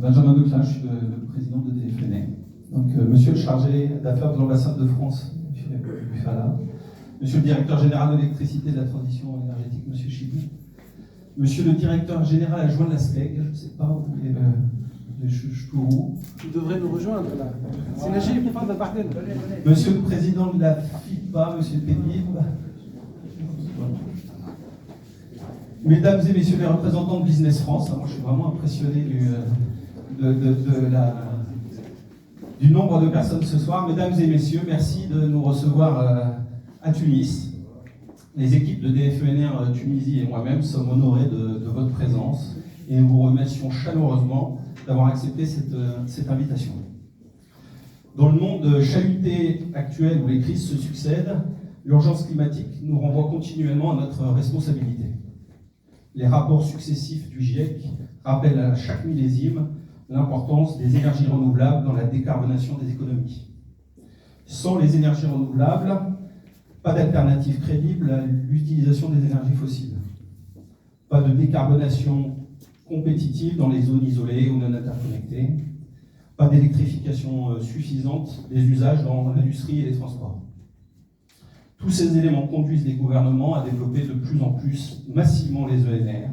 Benjamin Declin, je suis le président de DFNR. Donc, monsieur le chargé d'affaires de l'ambassade de France, monsieur Buffala, monsieur le directeur général de l'électricité et de la transition énergétique, monsieur Chibou, monsieur le directeur général adjoint de la SPEG, je ne sais pas où est le Chouchtourou. Tu devrais nous rejoindre là. C'est Najib, il faut d'appartenir. Monsieur le président de la FIPA, monsieur Pénib. Mesdames et messieurs les représentants de Business France, moi je suis vraiment impressionné du nombre de personnes ce soir. Mesdames et messieurs, merci de nous recevoir à Tunis. Les équipes de DFENR Tunisie et moi-même sommes honorés de votre présence et nous vous remercions chaleureusement d'avoir accepté cette invitation. Dans le monde chahuté actuel où les crises se succèdent, l'urgence climatique nous renvoie continuellement à notre responsabilité. Les rapports successifs du GIEC rappellent à chaque millésime l'importance des énergies renouvelables dans la décarbonation des économies. Sans les énergies renouvelables, pas d'alternative crédible à l'utilisation des énergies fossiles. Pas de décarbonation compétitive dans les zones isolées ou non interconnectées. Pas d'électrification suffisante des usages dans l'industrie et les transports. Tous ces éléments conduisent les gouvernements à développer de plus en plus massivement les ENR.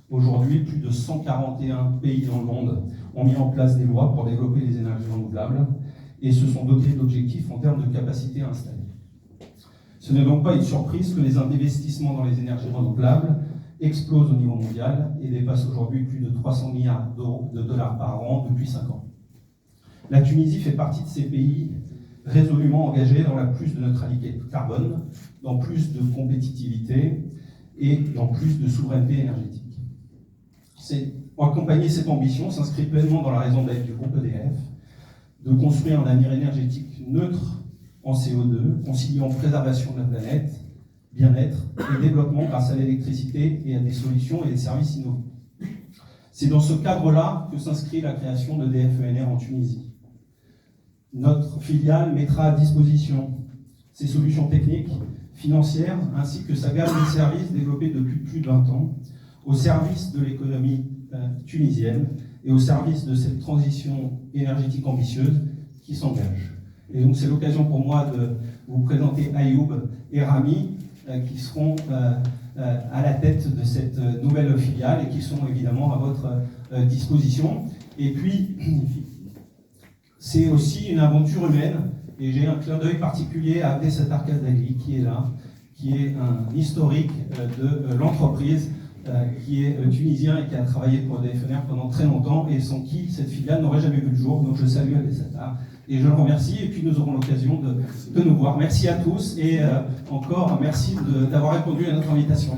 Aujourd'hui, plus de 141 pays dans le monde ont mis en place des lois pour développer les énergies renouvelables et se sont dotés d'objectifs en termes de capacité à installer. Ce n'est donc pas une surprise que les investissements dans les énergies renouvelables explosent au niveau mondial et dépassent aujourd'hui plus de 300 milliards de dollars par an depuis 5 ans. La Tunisie fait partie de ces pays résolument engagés dans la plus de neutralité carbone, dans plus de compétitivité et dans plus de souveraineté énergétique. Accompagner cette ambition s'inscrit pleinement dans la raison d'être du groupe EDF, de construire un avenir énergétique neutre en CO2, conciliant préservation de la planète, bien-être et développement grâce à l'électricité et à des solutions et des services innovants. C'est dans ce cadre-là que s'inscrit la création de DFENR en Tunisie. Notre filiale mettra à disposition ses solutions techniques, financières, ainsi que sa gamme de services développés depuis plus de 20 ans, au service de l'économie tunisienne et au service de cette transition énergétique ambitieuse qui s'engage. Et donc c'est l'occasion pour moi de vous présenter Ayoub et Rami, qui seront à la tête de cette nouvelle filiale et qui sont évidemment à votre disposition. Et puis, c'est aussi une aventure humaine, et j'ai un clin d'œil particulier à Abdesat Arkadali, qui est là, qui est un historique de l'entreprise, qui est tunisien et qui a travaillé pour DFNR pendant très longtemps, et sans qui cette filiale n'aurait jamais vu le jour. Donc je salue Abdesat et je le remercie, et puis nous aurons l'occasion de nous voir. Merci à tous, et encore merci d'avoir répondu à notre invitation.